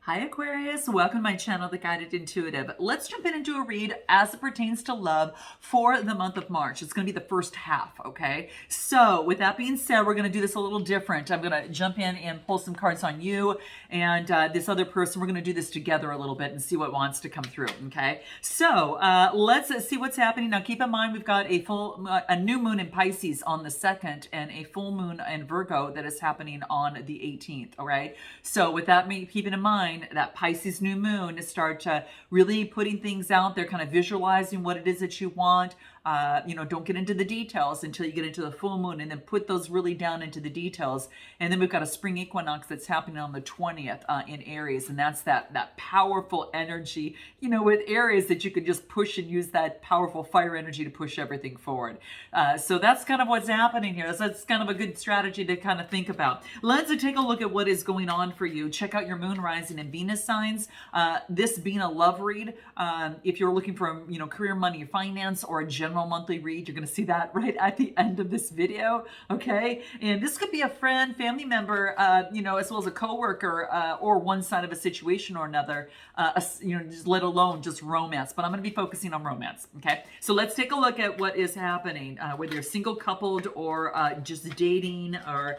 Hi Aquarius, welcome to my channel, The Guided Intuitive. Let's jump in and do a read as it pertains to love for the month of March. It's going to be the first half, okay? So with that being said, we're going to do this a little different. I'm going to jump in and pull some cards on you and this other person. We're going to do this together a little bit and see what wants to come through, okay? So let's see what's happening. Now keep in mind we've got a new moon in Pisces on the 2nd and a full moon in Virgo that is happening on the 18th, all right? So with that, keeping in mind that Pisces new moon, start really putting things out there, kind of visualizing what it is that you want. Don't get into the details until you get into the full moon, and then put those really down into the details. And then we've got a spring equinox that's happening on the 20th in Aries, and that's that powerful energy, with Aries, that you can just push and use that powerful fire energy to push everything forward. So that's kind of what's happening here. So that's kind of a good strategy to kind of think about. Let's take a look at what is going on for you. Check out your moon, rising, and Venus signs. This being a love read, if you're looking for career, money, finance, or a general monthly read, you're going to see that right at the end of this video, okay? And this could be a friend, family member, as well as a coworker, or one side of a situation or another, just let alone just romance. But I'm going to be focusing on romance, okay? So let's take a look at what is happening, whether you're single, coupled, or just dating, or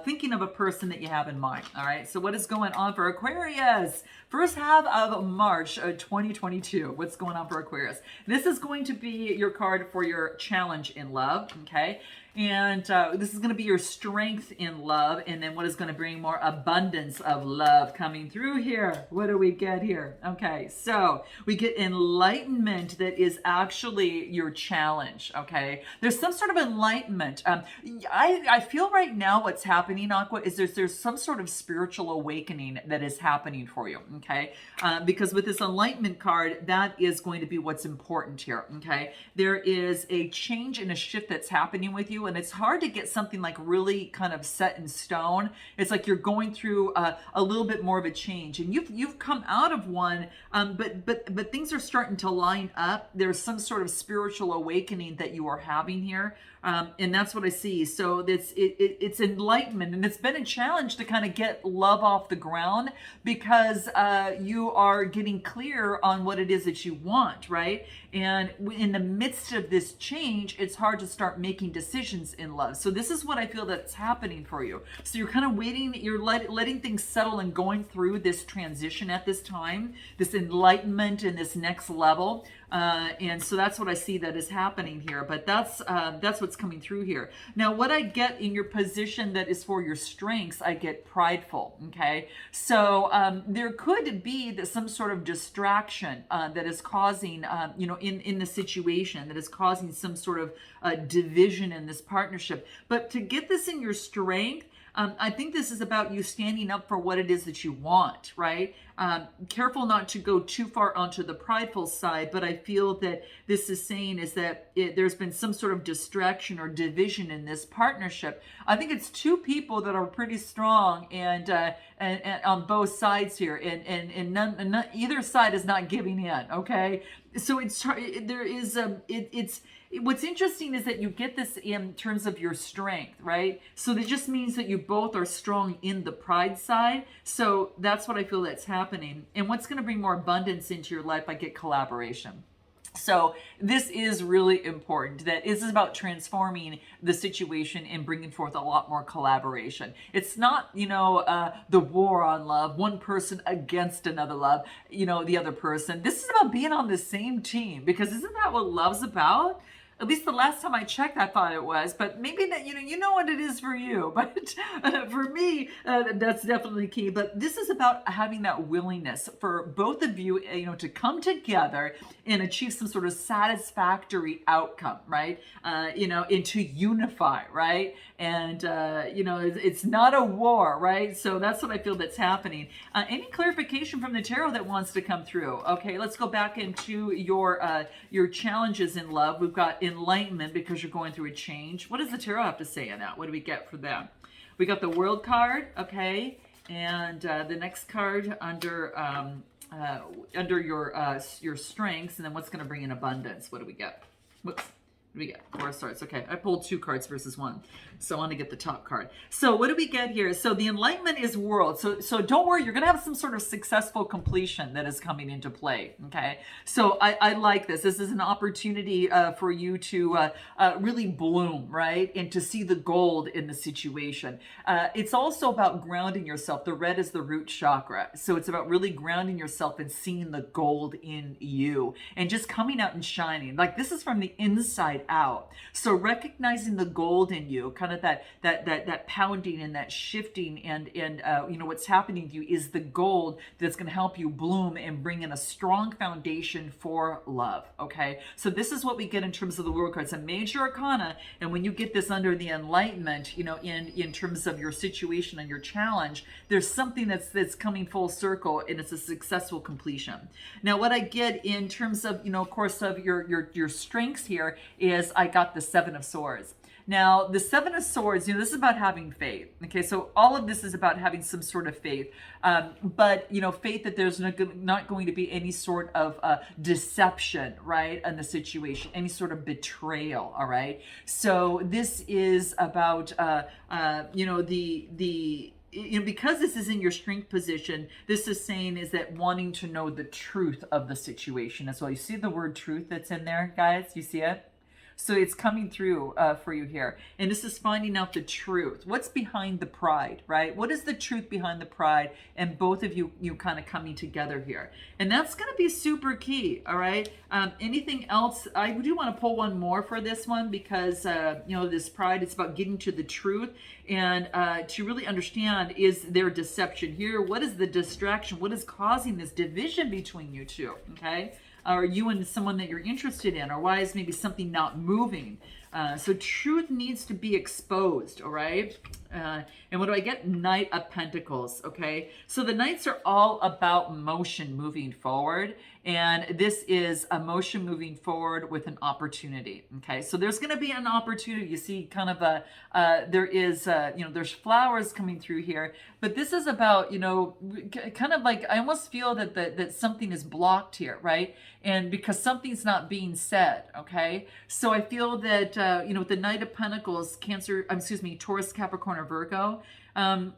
thinking of a person that you have in mind, all right? So what is going on for Aquarius? First half of March 2022. What's going on for Aquarius? This is going to be your card for your challenge in love, okay? And this is going to be your strength in love. And then what is going to bring more abundance of love coming through here? What do we get here? Okay, so we get enlightenment that is actually your challenge, okay? There's some sort of enlightenment. I feel right now what's happening, Aqua, is there's some sort of spiritual awakening that is happening for you, okay? Because with this enlightenment card, that is going to be what's important here, okay? There is a change and a shift that's happening with you, and it's hard to get something like really kind of set in stone. It's like you're going through a little bit more of a change, and you've come out of one, but things are starting to line up. There's some sort of spiritual awakening that you are having here. And that's what I see. So it's enlightenment, and it's been a challenge to kind of get love off the ground because you are getting clear on what it is that you want, right? And in the midst of this change, it's hard to start making decisions in love. So this is what I feel that's happening for you. So you're kind of waiting, you're letting things settle and going through this transition at this time, this enlightenment and this next level. And so that's what I see that is happening here. But that's what's coming through here. Now, what I get in your position that is for your strengths, I get prideful. Okay, so there could be some sort of distraction that is causing, in the situation, that is causing some sort of division in this partnership. But to get this in your strength, I think this is about you standing up for what it is that you want, right? Careful not to go too far onto the prideful side, but I feel that this is saying is that there's been some sort of distraction or division in this partnership. I think it's two people that are pretty strong and on both sides here, and none either side is not giving in. Okay, so it's what's interesting is that you get this in terms of your strength, right? So that just means that you both are strong in the pride side. So that's what I feel that's happening. And what's going to bring more abundance into your life, I get collaboration. So this is really important. That this is about transforming the situation and bringing forth a lot more collaboration. It's not, the war on love, one person against another love, the other person. This is about being on the same team, because isn't that what love's about? At least the last time I checked, I thought it was. But maybe that you know what it is for you. But for me, that's definitely key. But this is about having that willingness for both of you, to come together and achieve some sort of satisfactory outcome, right? And to unify, right? And it's not a war, right? So that's what I feel that's happening. Any clarification from the tarot that wants to come through? Okay, let's go back into your challenges in love. We've got enlightenment because you're going through a change. What does the tarot have to say on that? What do we get for that? We got the World card, okay, and the next card under your strengths, and then what's going to bring in abundance? What do we get? Whoops. We get 4 of Swords. Okay, I pulled 2 cards versus 1. So I want to get the top card. So what do we get here? So the Enlightenment is world. So don't worry, you're going to have some sort of successful completion that is coming into play. Okay, so I like this. This is an opportunity for you to really bloom, right? And to see the gold in the situation. It's also about grounding yourself. The red is the root chakra. So it's about really grounding yourself and seeing the gold in you and just coming out and shining. Like this is from the inside out. So recognizing the gold in you, kind of that pounding and that shifting and you know what's happening to you is the gold that's going to help you bloom and bring in a strong foundation for love. Okay, so this is what we get in terms of the World card. It's a major arcana, and when you get this under the Enlightenment, you know, in terms of your situation and your challenge, there's something that's coming full circle, and it's a successful completion. Now, what I get in terms of, you know, of course, of your strengths here is I got the 7 of Swords. Now, the 7 of Swords, you know, this is about having faith. Okay, so all of this is about having some sort of faith. But, you know, faith that there's not going to be any sort of deception, right, in the situation, any sort of betrayal, all right? So this is about, you know, you know, because this is in your strength position, this is saying is that wanting to know the truth of the situation as well. You see the word truth that's in there, guys? You see it? So it's coming through for you here. And this is finding out the truth. What's behind the pride, right? What is the truth behind the pride? And both of you kind of coming together here. And that's going to be super key, all right? Anything else? I do want to pull one more for this one because, you know, this pride, it's about getting to the truth and to really understand, is there deception here? What is the distraction? What is causing this division between you two, okay? Or you and someone that you're interested in, or why is maybe something not moving? So truth needs to be exposed, all right? And what do I get? Knight of Pentacles, okay? So the Knights are all about motion moving forward, and this is a motion moving forward with an opportunity, okay? So there's going to be an opportunity. You see kind of there is, you know, there's flowers coming through here, but this is about, you know, kind of like, I almost feel that something is blocked here, right? And because something's not being said, okay? So I feel that, you know, with the Knight of Pentacles, Taurus, Capricorn, or Virgo,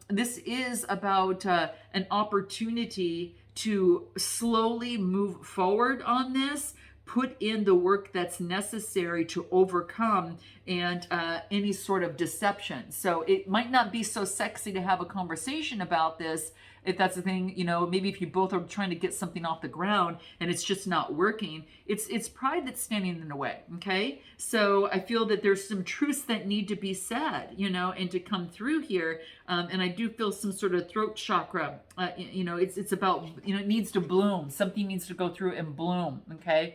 this is about an opportunity to slowly move forward on this, put in the work that's necessary to overcome and any sort of deception. So it might not be so sexy to have a conversation about this, if that's the thing, you know, maybe if you both are trying to get something off the ground and it's just not working, it's pride that's standing in the way, okay? So I feel that there's some truths that need to be said, you know, and to come through here. And I do feel some sort of throat chakra, you know, it's about, you know, it needs to bloom. Something needs to go through and bloom, okay?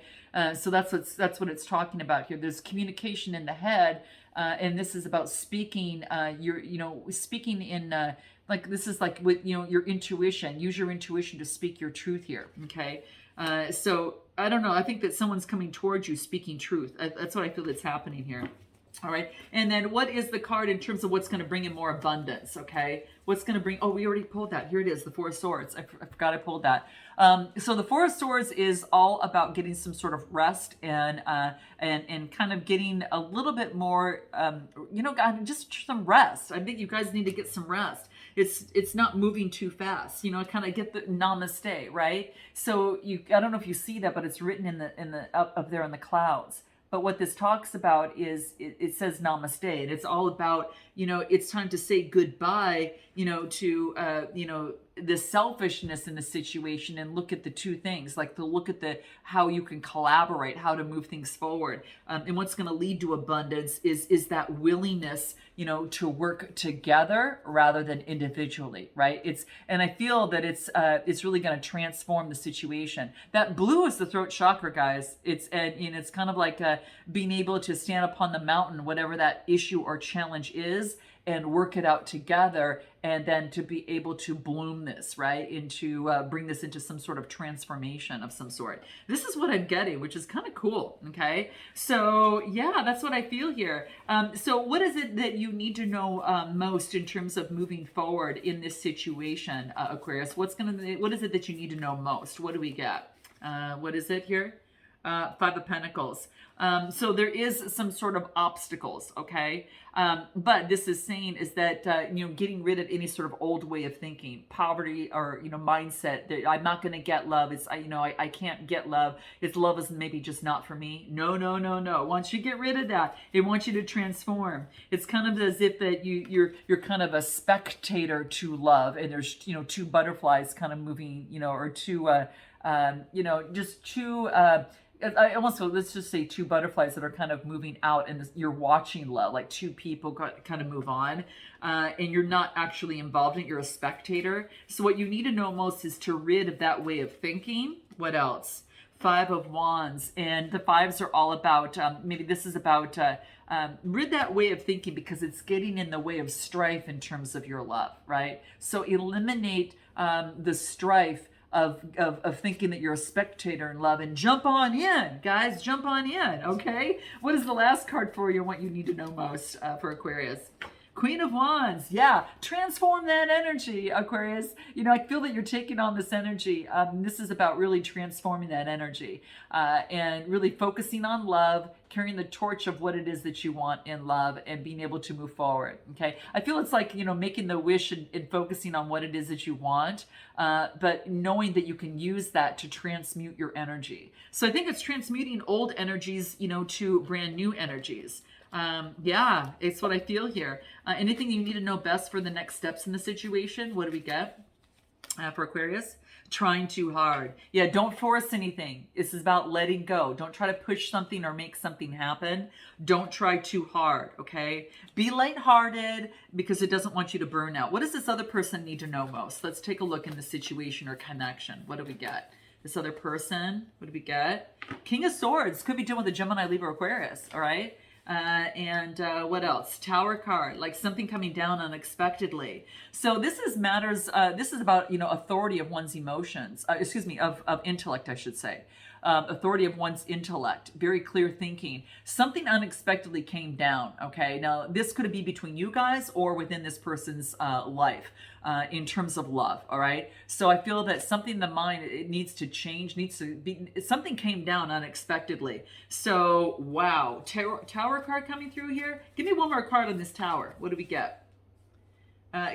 So that's what it's talking about here. There's communication in the head, and this is about speaking, speaking in, like this is like with, you know, your intuition. Use your intuition to speak your truth here, okay? So I don't know. I think that someone's coming towards you speaking truth. That's what I feel that's happening here. All right. And then what is the card in terms of what's going to bring in more abundance? Okay. What's going to bring, oh, we already pulled that. Here it is, the 4 of Swords. I forgot I pulled that. So the 4 of Swords is all about getting some sort of rest and kind of getting a little bit more, you know, God, just some rest. I think you guys need to get some rest. It's not moving too fast, you know, kind of get the namaste, right? So I don't know if you see that, but it's written in the up there in the clouds. But what this talks about is it says namaste, and it's all about, you know, it's time to say goodbye, you know, to, you know, the selfishness in the situation and look at the two things, like to look at how you can collaborate, how to move things forward. And what's going to lead to abundance is that willingness, you know, to work together rather than individually, right? And I feel that it's really going to transform the situation. That blue is the throat chakra, guys. It's kind of like being able to stand upon the mountain, whatever that issue or challenge is, and work it out together, and then to be able to bloom this, right? Into bring this into some sort of transformation of some sort. This is what I'm getting, which is kind of cool, okay? So yeah, that's what I feel here. So what is it that you need to know most in terms of moving forward in this situation, Aquarius? What is it that you need to know most? What do we get? What is it here? Five of Pentacles. So there is some sort of obstacles, okay? But this is saying is that, getting rid of any sort of old way of thinking, poverty or, mindset that I'm not going to get love. I can't get love. Love is maybe just not for me. No, no, no, no. Once you get rid of that, it wants you to transform. It's kind of as if that you're kind of a spectator to love, and there's, two butterflies kind of moving, or two, just two, let's just say two butterflies that are kind of moving out, and you're watching love, like two people kind of move on, and you're not actually involved in it, you're a spectator. So what you need to know most is to rid of that way of thinking. What else? Five of Wands, and the fives are all about, maybe this is about, rid that way of thinking because it's getting in the way of strife in terms of your love, right? So eliminate the strife of thinking that you're a spectator in love, and jump on in, guys, jump on in, okay? What is the last card for you and what you need to know most for Aquarius? Queen of Wands, yeah, transform that energy, Aquarius. I feel that you're taking on this energy. This is about really transforming that energy and really focusing on love, carrying the torch of what it is that you want in love, and being able to move forward, okay? I feel it's like, making the wish and focusing on what it is that you want, but knowing that you can use that to transmute your energy. So I think it's transmuting old energies, to brand new energies. Yeah, it's what I feel here. Anything you need to know best for the next steps in the situation? What do we get for Aquarius? Trying too hard. Yeah, don't force anything. This is about letting go. Don't try to push something or make something happen. Don't try too hard, okay? Be lighthearted because it doesn't want you to burn out. What does this other person need to know most? Let's take a look in the situation or connection. What do we get? This other person, what do we get? King of Swords. Could be dealing with a Gemini, Libra, Aquarius, all right? What else? Tower card, like something coming down unexpectedly. So this is about, authority of one's emotions, of intellect, I should say. Authority of one's intellect, very clear thinking. Something unexpectedly came down, okay? Now, this could be between you guys or within this person's life in terms of love, all right? So I feel that something in the mind, it needs to change, something came down unexpectedly. So, wow. Tower card coming through here. Give me one more card on this tower. What do we get?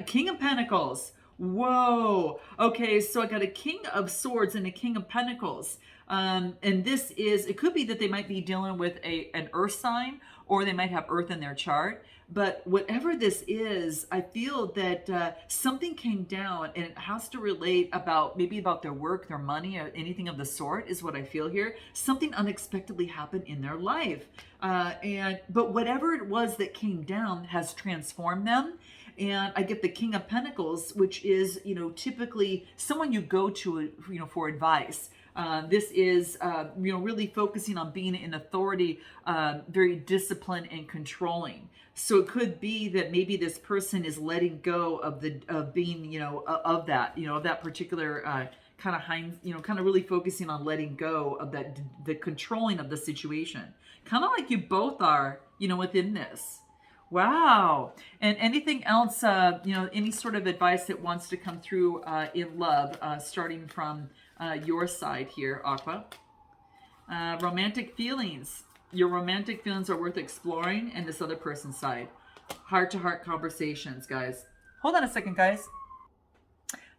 King of Pentacles. Whoa. Okay, so I got a King of Swords and a King of Pentacles. And it could be that they might be dealing with an earth sign, or they might have earth in their chart. But whatever this is, I feel that something came down, and it has to relate about their work, their money, or anything of the sort is what I feel here. Something unexpectedly happened in their life. But whatever it was that came down has transformed them. And I get the King of Pentacles, which is, typically someone you go to, for advice. This is, really focusing on being in authority, very disciplined and controlling. So it could be that maybe this person is letting go of being, of that particular kind of really focusing on letting go of the controlling of the situation. Kind of like you both are, within this. Wow. And anything else, any sort of advice that wants to come through in love, starting from your side here, Aqua. Romantic feelings. Your romantic feelings are worth exploring, and this other person's side. Heart-to-heart conversations, guys. Hold on a second, guys.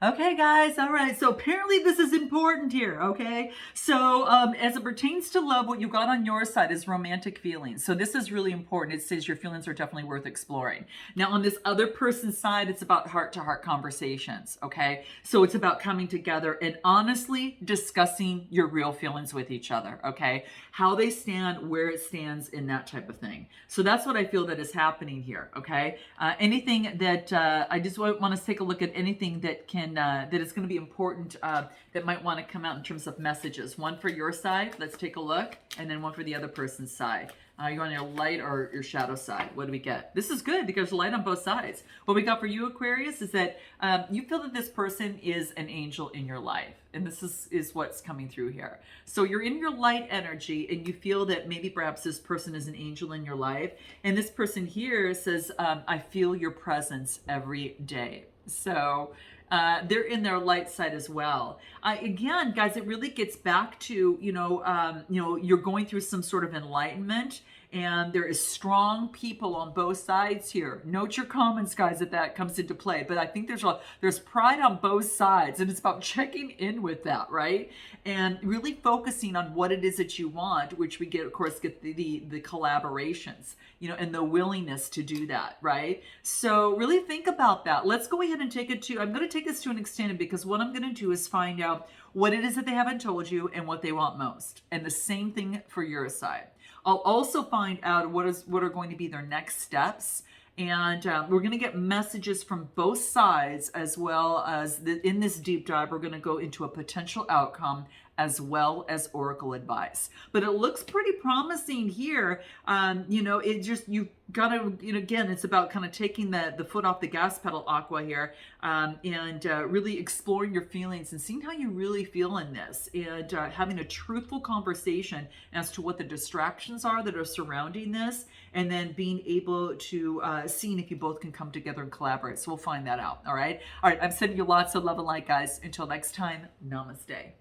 Okay, guys. All right. So apparently this is important here. Okay. So as it pertains to love, what you got on your side is romantic feelings. So this is really important. It says your feelings are definitely worth exploring. Now on this other person's side, it's about heart-to-heart conversations. Okay. So it's about coming together and honestly discussing your real feelings with each other. Okay. How they stand, where it stands, and that type of thing. So that's what I feel that is happening here. Okay. Anything that I just want us to take a look at anything that that is going to be important that might want to come out in terms of messages. One for your side, let's take a look, and then one for the other person's side. You're on your light or your shadow side. What do we get? This is good because there's light on both sides. What we got for you, Aquarius, is that you feel that this person is an angel in your life. And this is what's coming through here. So you're in your light energy and you feel that maybe perhaps this person is an angel in your life. And this person here says, I feel your presence every day. So they're in their light side as well. Again, guys, it really gets back to, you're going through some sort of enlightenment, and there is strong people on both sides here. Note your comments, guys, if that comes into play. But I think there's pride on both sides, and it's about checking in with that, right? And really focusing on what it is that you want, which we get, of course, get the collaborations, and the willingness to do that, right? So really think about that. Let's go ahead and take it to, I'm going to take this to an extended, because what I'm going to do is find out what it is that they haven't told you and what they want most. And the same thing for your side. I'll also find out what are going to be their next steps. And we're going to get messages from both sides, as well as in this deep dive, we're going to go into a potential outcome as well as oracle advice. But it looks pretty promising here. You've got to, again, it's about kind of taking the foot off the gas pedal, Aqua, here, and really exploring your feelings and seeing how you really feel in this, and having a truthful conversation as to what the distractions are that are surrounding this, and then being able to seeing if you both can come together and collaborate. So we'll find that out. All right. I'm sending you lots of love and light, guys. Until next time, namaste.